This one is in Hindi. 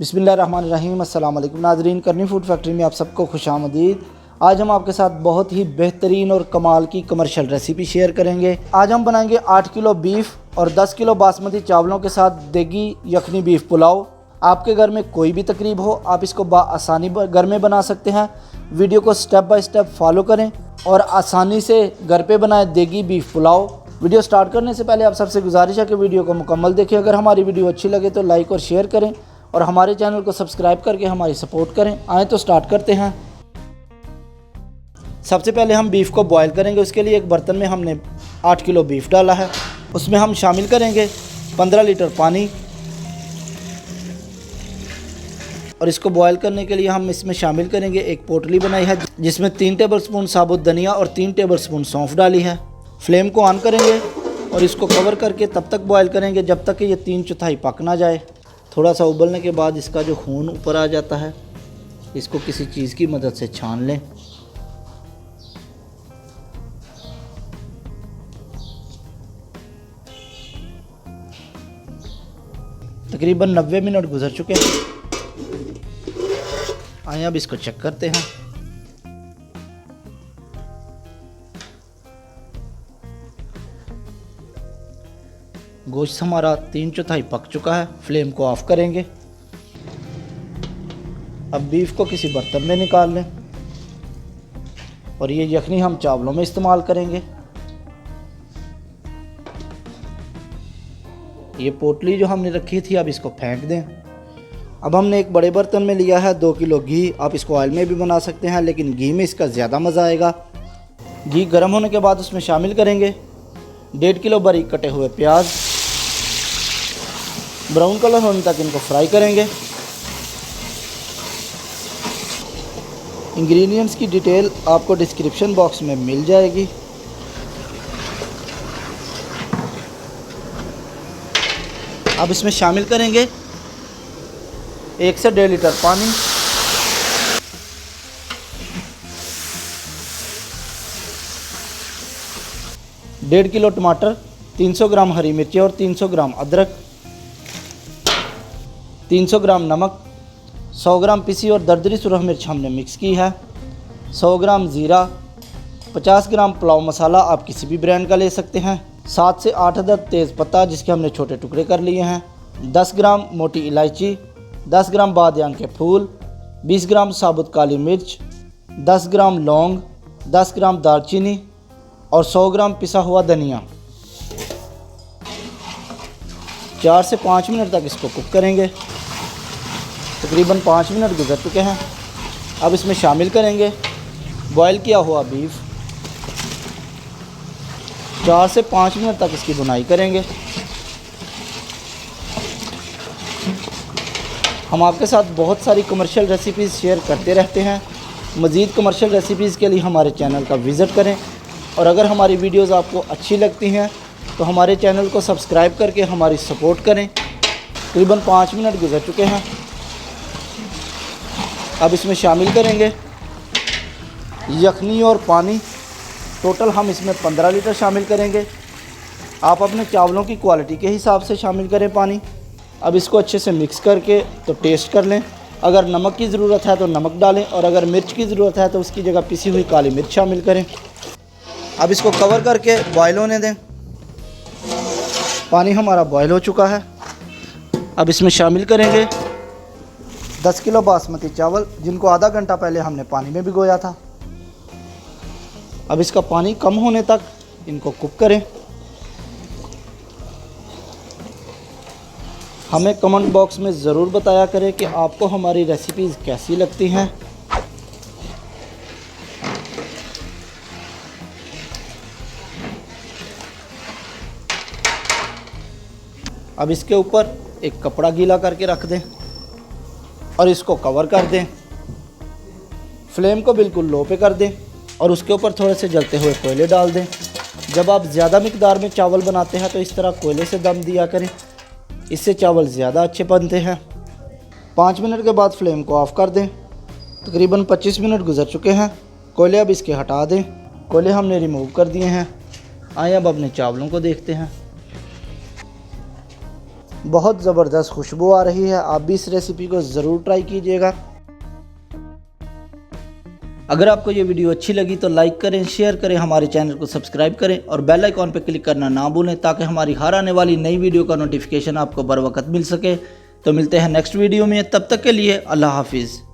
बिस्मिल्लाहिर्रहमानिर्रहीम। अस्सलाम वालेकुम नाज़रीन, करनी फूड फैक्ट्री में आप सबको खुशामदीद। आज हम आपके साथ बहुत ही बेहतरीन और कमाल की कमर्शियल रेसिपी शेयर करेंगे। आज हम बनाएंगे 8 किलो बीफ और 10 किलो बासमती चावलों के साथ देगी यखनी बीफ पुलाव। आपके घर में कोई भी तकरीब हो, आप इसको आसानी घर में बना सकते हैं। वीडियो को स्टेप बाय स्टेप फॉलो करें और आसानी से घर पे बनाएं देगी बीफ पुलाव। वीडियो स्टार्ट करने से पहले आप सबसे गुजारिश है कि वीडियो को मुकम्मल देखें। अगर हमारी वीडियो अच्छी लगे तो लाइक और शेयर करें और हमारे चैनल को सब्सक्राइब करके हमारी सपोर्ट करें। आए तो स्टार्ट करते हैं। सबसे पहले हम बीफ को बॉयल करेंगे। उसके लिए एक बर्तन में हमने 8 किलो बीफ डाला है। उसमें हम शामिल करेंगे 15 लीटर पानी और इसको बॉयल करने के लिए हम इसमें शामिल करेंगे एक पोटली बनाई है जिसमें 3 टेबलस्पून साबुत धनिया और 3 टेबलस्पून सौंफ डाली है। फ्लेम को ऑन करेंगे और इसको कवर करके तब तक बॉयल करेंगे जब तक कि ये 3/4 पक ना जाए। थोड़ा सा उबलने के बाद इसका जो खून ऊपर आ जाता है, इसको किसी चीज़ की मदद से छान लें। तकरीबन 90 मिनट गुजर चुके हैं। आइए अब इसको चेक करते हैं। गोश्त हमारा 3/4 पक चुका है। फ्लेम को ऑफ करेंगे। अब बीफ को किसी बर्तन में निकाल लें और ये यखनी हम चावलों में इस्तेमाल करेंगे। ये पोटली जो हमने रखी थी अब इसको फेंक दें। अब हमने एक बड़े बर्तन में लिया है 2 किलो घी। आप इसको ऑयल में भी बना सकते हैं लेकिन घी में इसका ज़्यादा मज़ा आएगा। घी गर्म होने के बाद उसमें शामिल करेंगे 1.5 किलो बारीक कटे हुए प्याज। ब्राउन कलर होने तक इनको फ्राई करेंगे। इंग्रेडिएंट्स की डिटेल आपको डिस्क्रिप्शन बॉक्स में मिल जाएगी। अब इसमें शामिल करेंगे 1 से 1.5 लीटर पानी। डेढ़ किलो टमाटर, 300 ग्राम हरी मिर्ची और 300 ग्राम अदरक, 300 ग्राम नमक, 100 ग्राम पिसी और दरदरी सुरख मिर्च हमने मिक्स की है, 100 ग्राम ज़ीरा, 50 ग्राम पुलाव मसाला आप किसी भी ब्रांड का ले सकते हैं, 7 से 8 अदद तेज़ पत्ता जिसके हमने छोटे टुकड़े कर लिए हैं, 10 ग्राम मोटी इलायची, 10 ग्राम बादियान के फूल, 20 ग्राम साबुत काली मिर्च, 10 ग्राम लौंग, 10 ग्राम दालचीनी और 100 ग्राम पिसा हुआ धनिया। 4 से 5 मिनट तक इसको कुक करेंगे। तकरीबन 5 मिनट गुजर चुके हैं। अब इसमें शामिल करेंगे बॉयल किया हुआ बीफ। 4 से 5 मिनट तक इसकी भुनाई करेंगे। हम आपके साथ बहुत सारी कमर्शियल रेसिपीज़ शेयर करते रहते हैं। मज़ीद कमर्शियल रेसिपीज़ के लिए हमारे चैनल का विज़िट करें और अगर हमारी वीडियोज़ आपको अच्छी लगती हैं तो हमारे चैनल को सब्सक्राइब करके हमारी सपोर्ट करें। तकरीबन 5 मिनट गुजर चुके हैं। अब इसमें शामिल करेंगे यखनी और पानी। टोटल हम इसमें 15 लीटर शामिल करेंगे। आप अपने चावलों की क्वालिटी के हिसाब से शामिल करें पानी। अब इसको अच्छे से मिक्स करके तो टेस्ट कर लें। अगर नमक की ज़रूरत है तो नमक डालें और अगर मिर्च की ज़रूरत है तो उसकी जगह पिसी हुई काली मिर्च शामिल करें। अब इसको कवर करके बॉयल होने दें। पानी हमारा बॉयल हो चुका है। अब इसमें शामिल करेंगे 10 किलो बासमती चावल जिनको आधा घंटा पहले हमने पानी में भिगोया था। अब इसका पानी कम होने तक इनको कुक करें। हमें कमेंट बॉक्स में ज़रूर बताया करें कि आपको हमारी रेसिपीज़ कैसी लगती हैं। अब इसके ऊपर एक कपड़ा गीला करके रख दें और इसको कवर कर दें। फ्लेम को बिल्कुल लो पे कर दें और उसके ऊपर थोड़े से जलते हुए कोयले डाल दें। जब आप ज़्यादा मिकदार में चावल बनाते हैं तो इस तरह कोयले से दम दिया करें, इससे चावल ज़्यादा अच्छे बनते हैं। 5 मिनट के बाद फ्लेम को ऑफ़ कर दें। तकरीबन 25 मिनट गुजर चुके हैं। कोयले अब इसके हटा दें। कोयले हमने रिमूव कर दिए हैं। आइए अब अपने चावलों को देखते हैं। बहुत ज़बरदस्त खुशबू आ रही है। आप भी इस रेसिपी को ज़रूर ट्राई कीजिएगा। अगर आपको ये वीडियो अच्छी लगी तो लाइक करें, शेयर करें, हमारे चैनल को सब्सक्राइब करें और बेल आइकॉन पर क्लिक करना ना भूलें ताकि हमारी हर आने वाली नई वीडियो का नोटिफिकेशन आपको बर वक्त मिल सके। तो मिलते हैं नेक्स्ट वीडियो में, तब तक के लिए अल्लाह हाफिज़।